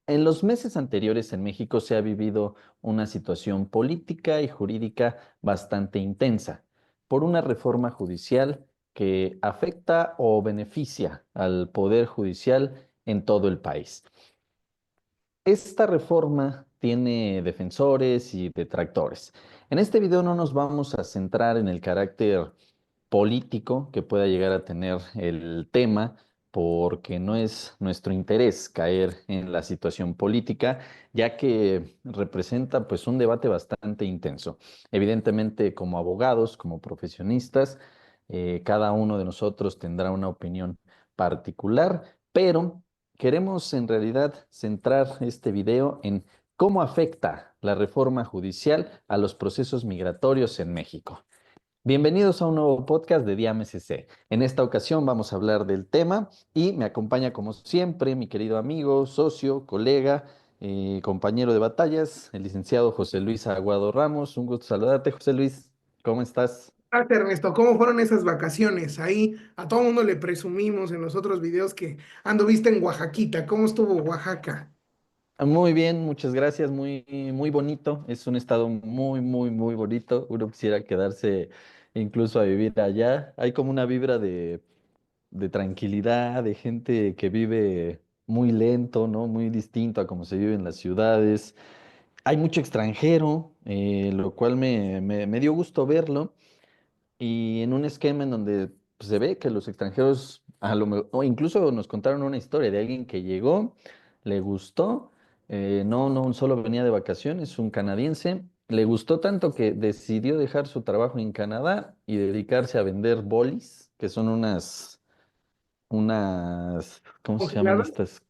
En los meses anteriores en México se ha vivido una situación política y jurídica bastante intensa por una reforma judicial que afecta o beneficia al poder judicial en todo el país. Esta reforma tiene defensores y detractores. En este video no nos vamos a centrar en el carácter político que pueda llegar a tener el tema, porque no es nuestro interés caer en la situación política, ya que representa pues un debate bastante intenso. Evidentemente, como abogados, como profesionistas, cada uno de nosotros tendrá una opinión particular, pero queremos en realidad centrar este video en cómo afecta la reforma judicial a los procesos migratorios en México. Bienvenidos a un nuevo podcast de Día MSC. En esta ocasión vamos a hablar del tema y me acompaña como siempre mi querido amigo, socio, colega, compañero de batallas, el licenciado José Luis Aguado Ramos. Un gusto saludarte, José Luis. ¿Cómo estás? Ernesto, ¿cómo fueron esas vacaciones? Ahí a todo mundo le presumimos en los otros videos que anduviste en Oaxaquita. ¿Cómo estuvo Oaxaca? Muy bien, muchas gracias. Muy bonito. Es un estado muy bonito. Uno quisiera quedarse incluso a vivir allá. Hay como una vibra de tranquilidad, de gente que vive muy lento, ¿no? Muy distinto a como se vive en las ciudades. Hay mucho extranjero, lo cual me dio gusto verlo. Y en un esquema en donde pues, se ve que los extranjeros, o incluso nos contaron una historia de alguien que llegó, le gustó, no solo venía de vacaciones, un canadiense, le gustó tanto que decidió dejar su trabajo en Canadá y dedicarse a vender bolis, que son ¿cómo se llaman ¿Congelada? estas?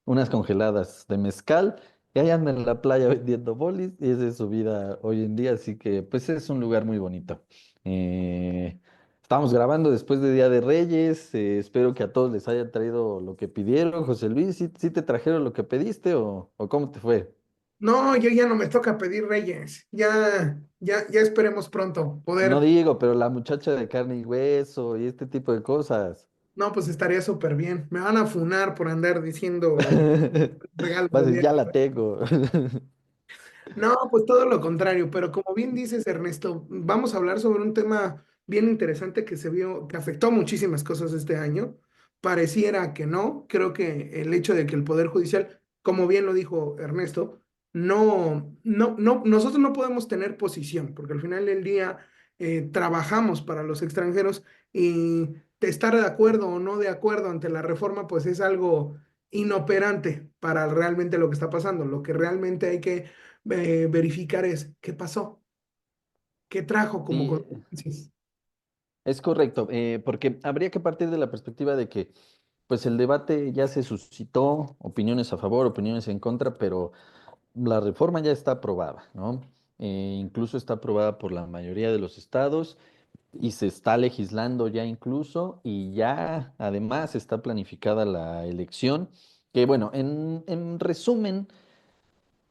Unas congeladas de mezcal, y ahí anda en la playa vendiendo bolis, y esa es su vida hoy en día, así que pues es un lugar muy bonito. Estamos grabando después de Día de Reyes, espero que a todos les haya traído lo que pidieron. José Luis, ¿sí te trajeron lo que pediste o cómo te fue? No, yo ya no me toca pedir reyes. Ya esperemos pronto No poder. digo, pero la muchacha de carne y hueso y este tipo de cosas. No, pues estaría súper bien. Me van a funar por andar diciendo regalos Vas a del decir, día. ya la tengo. No, pues todo lo contrario, pero como bien dices, Ernesto, vamos a hablar sobre un tema bien interesante que se vio, que afectó muchísimas cosas este año. Pareciera que no, creo que el hecho de que el Poder Judicial, como bien lo dijo Ernesto, nosotros no podemos tener posición, porque al final del día trabajamos para los extranjeros y de estar de acuerdo o no de acuerdo ante la reforma, pues es algo inoperante para realmente lo que está pasando. Lo que realmente hay que verificar es qué pasó, qué trajo como Sí, consecuencias. es correcto, porque habría que partir de la perspectiva de que pues el debate ya se suscitó, opiniones a favor, opiniones en contra, pero la reforma ya está aprobada, ¿no? Incluso está aprobada por la mayoría de los estados y se está legislando ya incluso y ya además está planificada la elección, que bueno, en resumen,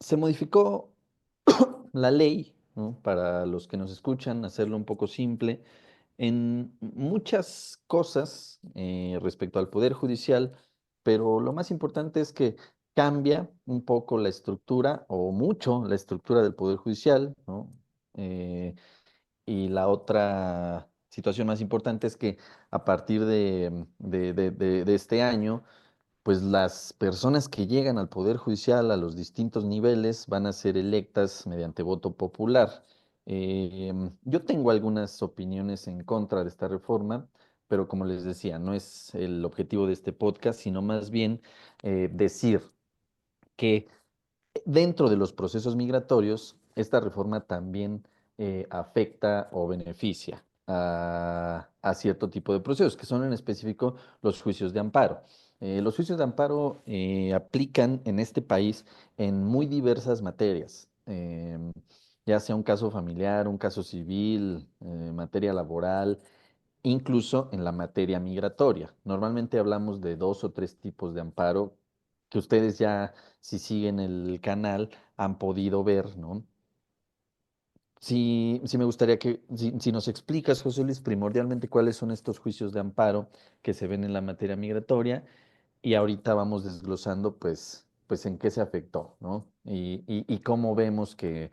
se modificó la ley, ¿no? Para los que nos escuchan, hacerlo un poco simple, en muchas cosas respecto al Poder Judicial, pero lo más importante es que cambia un poco la estructura o mucho la estructura del Poder Judicial, ¿no? Eh, y la otra situación más importante es que a partir de este año, pues las personas que llegan al Poder Judicial a los distintos niveles van a ser electas mediante voto popular. Yo tengo algunas opiniones en contra de esta reforma, pero como les decía, no es el objetivo de este podcast, sino más bien decir que dentro de los procesos migratorios, esta reforma también afecta o beneficia a cierto tipo de procesos, que son en específico los juicios de amparo. Los juicios de amparo aplican en este país en muy diversas materias, ya sea un caso familiar, un caso civil, materia laboral, incluso en la materia migratoria. Normalmente hablamos de dos o tres tipos de amparo que ustedes ya, si siguen el canal, han podido ver, ¿no? Sí, me gustaría que, si nos explicas, José Luis, primordialmente cuáles son estos juicios de amparo que se ven en la materia migratoria y ahorita vamos desglosando, pues, pues en qué se afectó, ¿no? Y cómo vemos que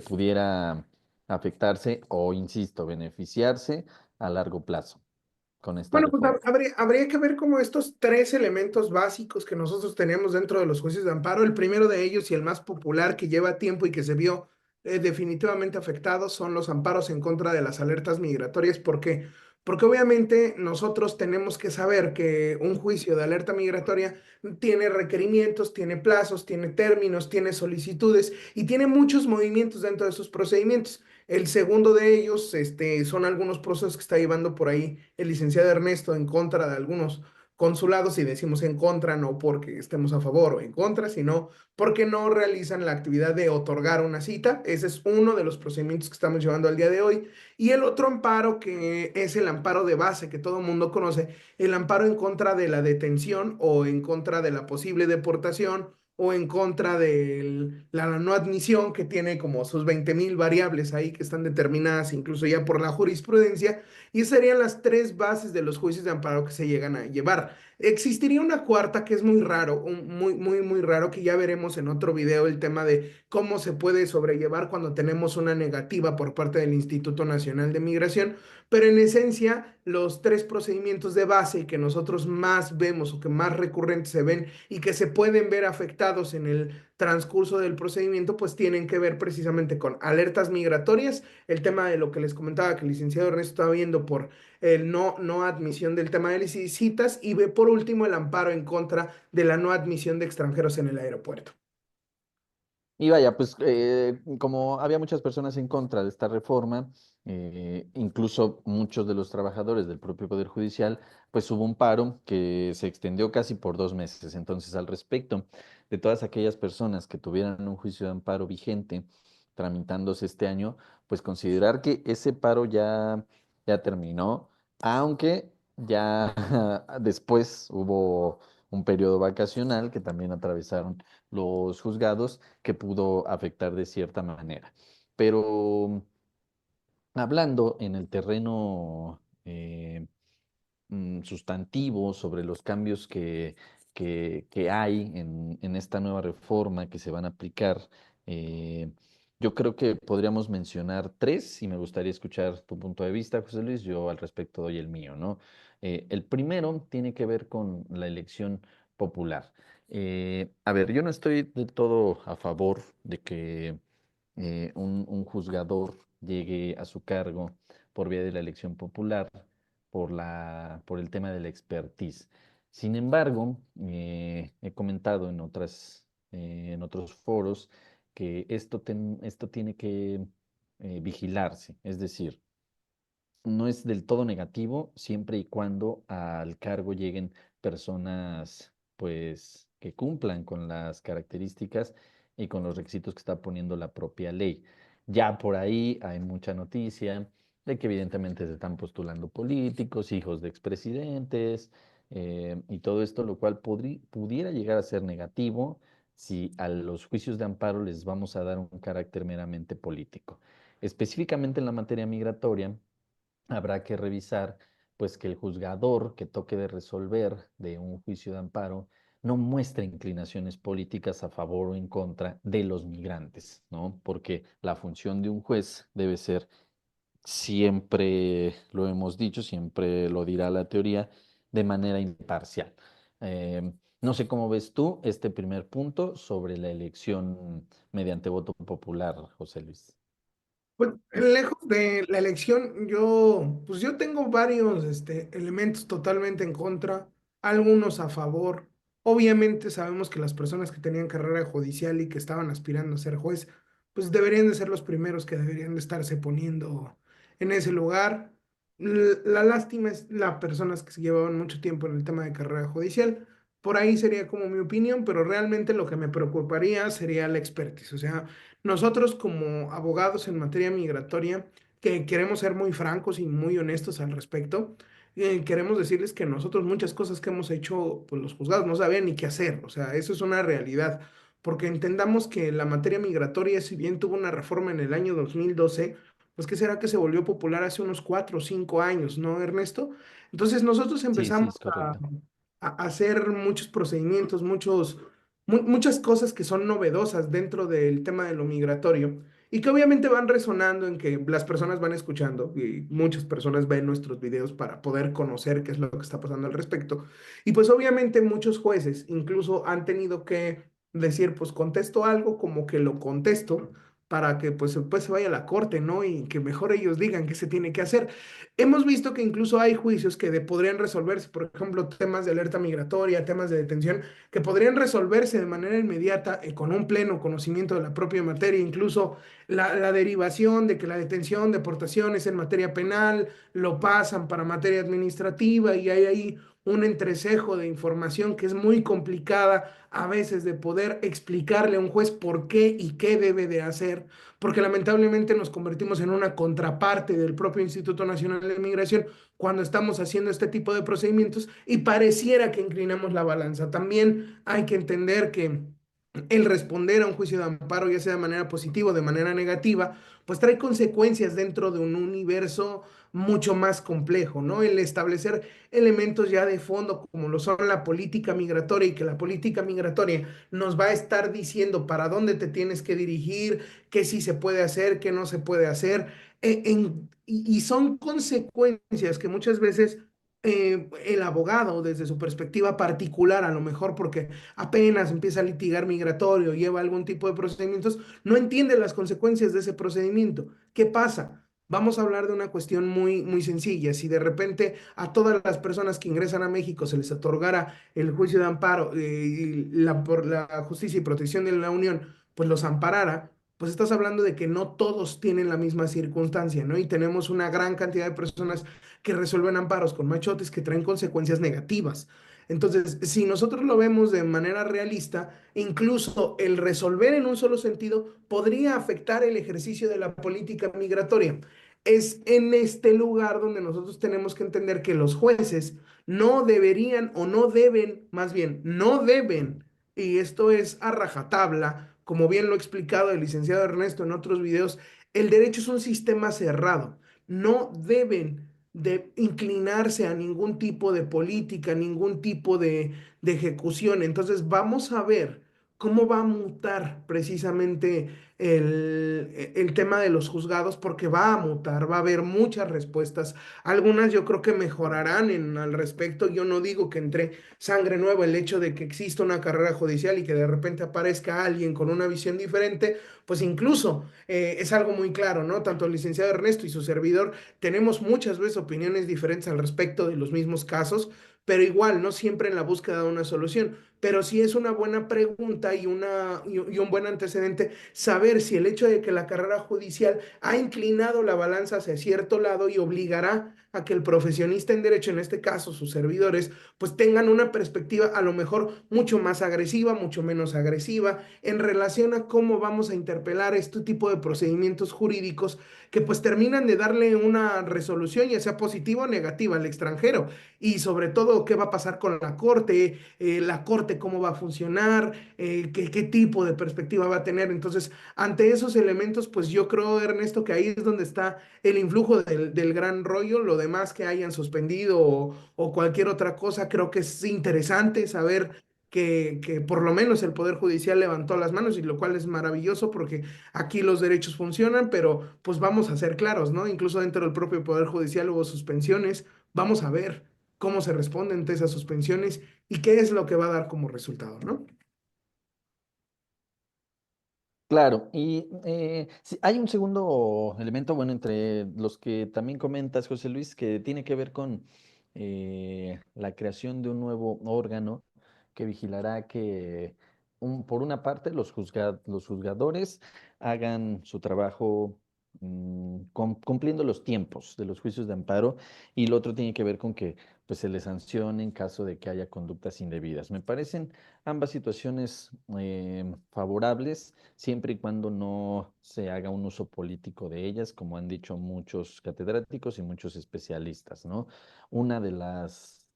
pudiera afectarse o, insisto, beneficiarse a largo plazo con esta Bueno, pues reforma. habría que ver como estos tres elementos básicos que nosotros tenemos dentro de los juicios de amparo. El primero de ellos y el más popular que lleva tiempo y que se vio definitivamente afectado son los amparos en contra de las alertas migratorias. ¿Por qué? Porque obviamente nosotros tenemos que saber que un juicio de alerta migratoria tiene requerimientos, tiene plazos, tiene términos, tiene solicitudes y tiene muchos movimientos dentro de sus procedimientos. El segundo de ellos, son algunos procesos que está llevando por ahí el licenciado Ernesto en contra de algunos consulados, y decimos en contra no porque estemos a favor o en contra, sino porque no realizan la actividad de otorgar una cita. Ese es uno de los procedimientos que estamos llevando al día de hoy. Y el otro amparo, que es el amparo de base que todo el mundo conoce, el amparo en contra de la detención o en contra de la posible deportación o en contra de la no admisión, que tiene como sus 20,000 variables ahí que están determinadas incluso ya por la jurisprudencia, y esas serían las tres bases de los juicios de amparo que se llegan a llevar. Existiría una cuarta que es muy raro, muy, muy, muy raro, que ya veremos en otro video, el tema de cómo se puede sobrellevar cuando tenemos una negativa por parte del Instituto Nacional de Migración, pero en esencia los tres procedimientos de base que nosotros más vemos o que más recurrentes se ven y que se pueden ver afectados en el transcurso del procedimiento, pues tienen que ver precisamente con alertas migratorias, el tema de lo que les comentaba que el licenciado Ernesto estaba viendo por el no admisión del tema de las citas, y ve por último el amparo en contra de la no admisión de extranjeros en el aeropuerto. Y vaya, pues como había muchas personas en contra de esta reforma, incluso muchos de los trabajadores del propio Poder Judicial, pues hubo un paro que se extendió casi por 2 meses. Entonces, al respecto de todas aquellas personas que tuvieran un juicio de amparo vigente tramitándose este año, pues considerar que ese paro ya terminó, aunque ya después hubo un periodo vacacional que también atravesaron los juzgados que pudo afectar de cierta manera. Pero hablando en el terreno sustantivo sobre los cambios que hay en esta nueva reforma que se van a aplicar, eh, yo creo que podríamos mencionar tres y me gustaría escuchar tu punto de vista, José Luis. Yo al respecto doy el mío, ¿no? El primero tiene que ver con la elección popular. A ver, yo no estoy del todo a favor de que un juzgador llegue a su cargo por vía de la elección popular por el tema de la expertise. Sin embargo, he comentado en otros foros que esto tiene que vigilarse, es decir, no es del todo negativo siempre y cuando al cargo lleguen personas pues que cumplan con las características y con los requisitos que está poniendo la propia ley. Ya por ahí hay mucha noticia de que evidentemente se están postulando políticos, hijos de expresidentes, y todo esto, lo cual pudiera llegar a ser negativo si a los juicios de amparo les vamos a dar un carácter meramente político. Específicamente en la materia migratoria, habrá que revisar pues que el juzgador que toque de resolver de un juicio de amparo no muestre inclinaciones políticas a favor o en contra de los migrantes, ¿no? Porque la función de un juez debe ser, siempre lo hemos dicho, siempre lo dirá la teoría, de manera imparcial. No sé cómo ves tú este primer punto sobre la elección mediante voto popular, José Luis. Pues lejos de la elección, yo tengo varios elementos totalmente en contra, algunos a favor. Obviamente sabemos que las personas que tenían carrera judicial y que estaban aspirando a ser juez, pues deberían de ser los primeros que deberían de estarse poniendo en ese lugar. La lástima es las personas que se llevaban mucho tiempo en el tema de carrera judicial. Por ahí sería como mi opinión, pero realmente lo que me preocuparía sería la expertise. O sea, nosotros como abogados en materia migratoria, que queremos ser muy francos y muy honestos al respecto, queremos decirles que nosotros muchas cosas que hemos hecho, pues los juzgados no sabían ni qué hacer. O sea, eso es una realidad, porque entendamos que la materia migratoria, si bien tuvo una reforma en el año 2012, pues ¿qué será que se volvió popular hace unos 4 o 5 años, ¿no, Ernesto? Entonces nosotros Sí, sí, empezamos es correcto. a hacer muchos procedimientos, muchos muchas cosas que son novedosas dentro del tema de lo migratorio y que obviamente van resonando en que las personas van escuchando y muchas personas ven nuestros videos para poder conocer qué es lo que está pasando al respecto. Y pues obviamente muchos jueces incluso han tenido que decir, pues contesto algo como que lo contesto para que pues después se vaya a la corte, ¿no? Y que mejor ellos digan qué se tiene que hacer. Hemos visto que incluso hay juicios que podrían resolverse, por ejemplo, temas de alerta migratoria, temas de detención que podrían resolverse de manera inmediata con un pleno conocimiento de la propia materia, incluso la derivación de que la detención, deportación es en materia penal, lo pasan para materia administrativa y hay ahí un entrecejo de información que es muy complicada a veces de poder explicarle a un juez por qué y qué debe de hacer, porque lamentablemente nos convertimos en una contraparte del propio Instituto Nacional de Migración cuando estamos haciendo este tipo de procedimientos y pareciera que inclinamos la balanza. También hay que entender que el responder a un juicio de amparo, ya sea de manera positiva o de manera negativa, pues trae consecuencias dentro de un universo mucho más complejo, ¿no? El establecer elementos ya de fondo como lo son la política migratoria y que la política migratoria nos va a estar diciendo para dónde te tienes que dirigir, qué sí se puede hacer, qué no se puede hacer, y son consecuencias que muchas veces el abogado, desde su perspectiva particular, a lo mejor porque apenas empieza a litigar migratorio, lleva algún tipo de procedimientos, no entiende las consecuencias de ese procedimiento. ¿Qué pasa? Vamos a hablar de una cuestión muy, muy sencilla. Si de repente a todas las personas que ingresan a México se les otorgara el juicio de amparo y por la justicia y protección de la Unión, pues los amparara, pues estás hablando de que no todos tienen la misma circunstancia, ¿no? Y tenemos una gran cantidad de personas que resuelven amparos con machotes que traen consecuencias negativas. Entonces, si nosotros lo vemos de manera realista, incluso el resolver en un solo sentido podría afectar el ejercicio de la política migratoria. Es en este lugar donde nosotros tenemos que entender que los jueces no deberían o no deben, más bien, no deben, y esto es a rajatabla, como bien lo ha explicado el licenciado Ernesto en otros videos, el derecho es un sistema cerrado. No deben de inclinarse a ningún tipo de política, ningún tipo de ejecución. Entonces vamos a ver cómo va a mutar precisamente el tema de los juzgados, porque va a mutar, va a haber muchas respuestas. Algunas yo creo que mejorarán al respecto. Yo no digo que entre sangre nueva el hecho de que exista una carrera judicial y que de repente aparezca alguien con una visión diferente, pues incluso es algo muy claro, ¿no? Tanto el licenciado Ernesto y su servidor tenemos muchas veces opiniones diferentes al respecto de los mismos casos, pero igual, no siempre en la búsqueda de una solución. Pero sí es una buena pregunta y un buen antecedente saber si el hecho de que la carrera judicial ha inclinado la balanza hacia cierto lado y obligará a que el profesionista en derecho, en este caso sus servidores, pues tengan una perspectiva a lo mejor mucho más agresiva, mucho menos agresiva, en relación a cómo vamos a interpelar este tipo de procedimientos jurídicos que pues terminan de darle una resolución, ya sea positiva o negativa al extranjero. Y sobre todo, qué va a pasar con la corte cómo va a funcionar, qué tipo de perspectiva va a tener. Entonces, ante esos elementos, pues yo creo, Ernesto, que ahí es donde está el influjo del gran rollo. Lo demás que hayan suspendido o cualquier otra cosa, creo que es interesante saber que por lo menos el Poder Judicial levantó las manos y lo cual es maravilloso porque aquí los derechos funcionan, pero pues vamos a ser claros, ¿no? Incluso dentro del propio Poder Judicial hubo suspensiones. Vamos a ver cómo se responden ante esas suspensiones y qué es lo que va a dar como resultado, ¿no? Claro, y sí, hay un segundo elemento, bueno, entre los que también comentas, José Luis, que tiene que ver con la creación de un nuevo órgano que vigilará que, por una parte, los juzgadores hagan su trabajo cumpliendo los tiempos de los juicios de amparo, y lo otro tiene que ver con que pues, se les sancione en caso de que haya conductas indebidas. Me parecen ambas situaciones favorables siempre y cuando no se haga un uso político de ellas, como han dicho muchos catedráticos y muchos especialistas, ¿no? Una de las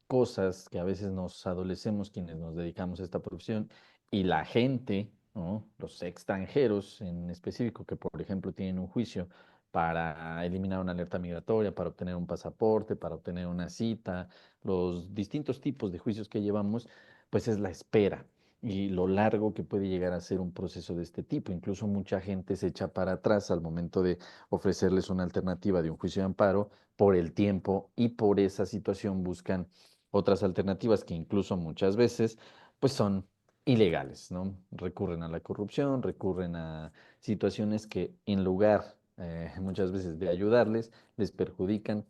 cosas que a veces nos adolecemos quienes nos dedicamos a esta profesión y la gente, ¿no? Los extranjeros en específico, que por ejemplo tienen un juicio para eliminar una alerta migratoria, para obtener un pasaporte, para obtener una cita, los distintos tipos de juicios que llevamos, pues es la espera. y lo largo que puede llegar a ser un proceso de este tipo. Incluso mucha gente se echa para atrás al momento de ofrecerles una alternativa de un juicio de amparo por el tiempo y por esa situación buscan otras alternativas que incluso muchas veces pues son ilegales, ¿no? Recurren a la corrupción, recurren a situaciones que en lugar muchas veces de ayudarles, les perjudican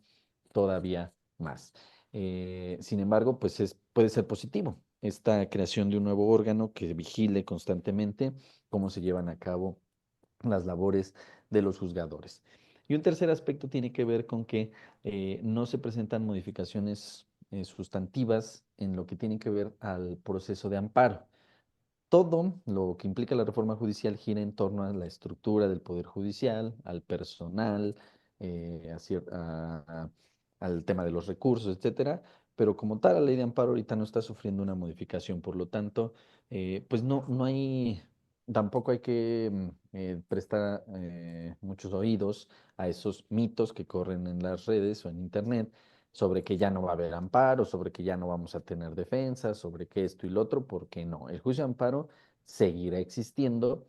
todavía más. Sin embargo, pues puede ser positivo esta creación de un nuevo órgano que vigile constantemente cómo se llevan a cabo las labores de los juzgadores. Y un tercer aspecto tiene que ver con que no se presentan modificaciones sustantivas en lo que tiene que ver al proceso de amparo. Todo lo que implica la reforma judicial gira en torno a la estructura del Poder Judicial, al personal, al tema de los recursos, etcétera. Pero como tal, la ley de amparo ahorita no está sufriendo una modificación. Por lo tanto, pues no hay, tampoco hay que prestar muchos oídos a esos mitos que corren en las redes o en Internet sobre que ya no va a haber amparo, sobre que ya no vamos a tener defensa, sobre que esto y lo otro, porque no, el juicio de amparo seguirá existiendo.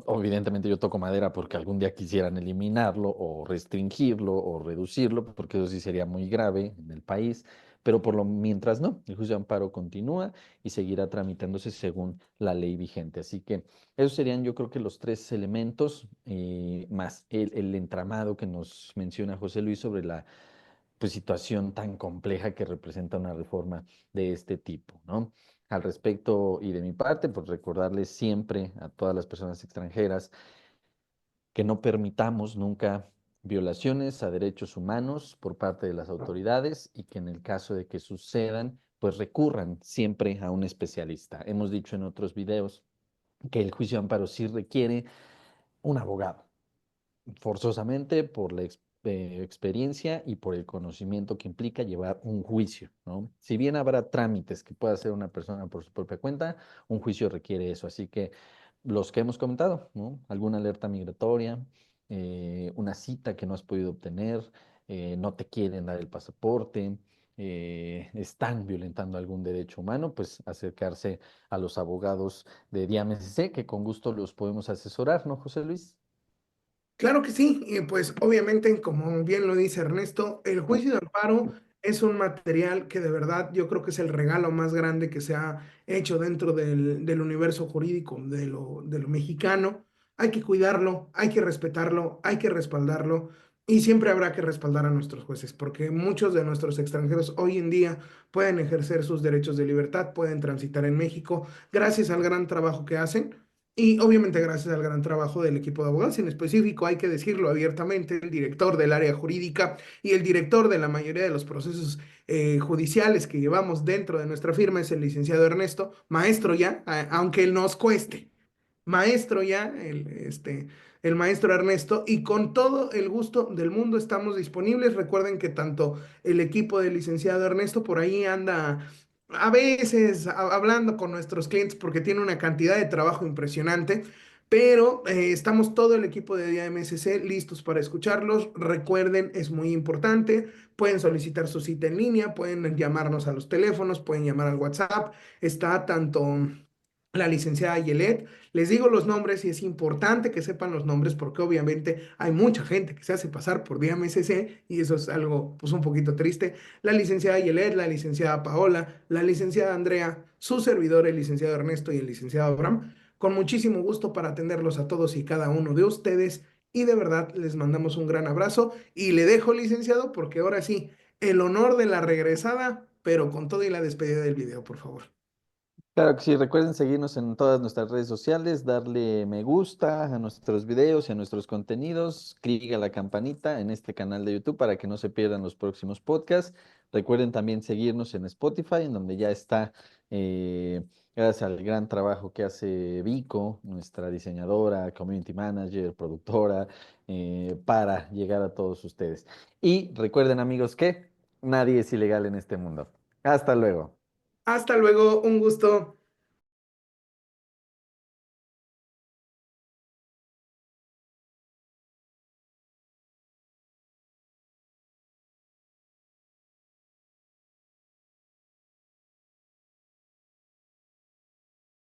Evidentemente yo toco madera porque algún día quisieran eliminarlo o restringirlo o reducirlo, porque eso sí sería muy grave en el país, pero por lo mientras no, el juicio de amparo continúa y seguirá tramitándose según la ley vigente. Así que esos serían yo creo que los tres elementos, más el entramado que nos menciona José Luis sobre la pues, situación tan compleja que representa una reforma de este tipo, ¿no? Al respecto y de mi parte, pues recordarles siempre a todas las personas extranjeras que no permitamos nunca violaciones a derechos humanos por parte de las autoridades y que en el caso de que sucedan, pues recurran siempre a un especialista. Hemos dicho en otros videos que el juicio de amparo sí requiere un abogado forzosamente por la experiencia y por el conocimiento que implica llevar un juicio, ¿no? Si bien habrá trámites que pueda hacer una persona por su propia cuenta, un juicio requiere eso. Así que los que hemos comentado, ¿no? Alguna alerta migratoria, una cita que no has podido obtener, no te quieren dar el pasaporte, están violentando algún derecho humano, pues acercarse a los abogados de DIAMSC, que con gusto los podemos asesorar, ¿no, José Luis? Claro que sí, y pues obviamente, como bien lo dice Ernesto, el juicio de amparo es un material que de verdad yo creo que es el regalo más grande que se ha hecho dentro del universo jurídico de lo mexicano. Hay que cuidarlo, hay que respetarlo, hay que respaldarlo y siempre habrá que respaldar a nuestros jueces, porque muchos de nuestros extranjeros hoy en día pueden ejercer sus derechos de libertad, pueden transitar en México gracias al gran trabajo que hacen. Y obviamente gracias al gran trabajo del equipo de abogados, en específico hay que decirlo abiertamente, el director del área jurídica y el director de la mayoría de los procesos judiciales que llevamos dentro de nuestra firma es el licenciado Ernesto, maestro ya, aunque él nos cueste, maestro ya, el maestro Ernesto, y con todo el gusto del mundo estamos disponibles. Recuerden que tanto el equipo del licenciado Ernesto por ahí anda a veces hablando con nuestros clientes porque tiene una cantidad de trabajo impresionante. Pero estamos todo el equipo de DIA-MSC listos para escucharlos. Recuerden, es muy importante. Pueden solicitar su cita en línea, pueden llamarnos a los teléfonos, pueden llamar al WhatsApp. Está tanto la licenciada Yelet. Les digo los nombres y es importante que sepan los nombres porque obviamente hay mucha gente que se hace pasar por DMSC y eso es algo pues un poquito triste. La licenciada Yelet, la licenciada Paola, la licenciada Andrea, su servidor, el licenciado Ernesto y el licenciado Abraham, con muchísimo gusto para atenderlos a todos y cada uno de ustedes y de verdad les mandamos un gran abrazo y le dejo licenciado porque ahora sí, el honor de la regresada, pero con todo y la despedida del video, por favor. Claro que sí, recuerden seguirnos en todas nuestras redes sociales, darle me gusta a nuestros videos y a nuestros contenidos, clic a la campanita en este canal de YouTube para que no se pierdan los próximos podcasts. Recuerden también seguirnos en Spotify, en donde ya está, gracias al gran trabajo que hace Vico, nuestra diseñadora, community manager, productora, para llegar a todos ustedes. Y recuerden amigos que nadie es ilegal en este mundo. Hasta luego. Hasta luego, un gusto.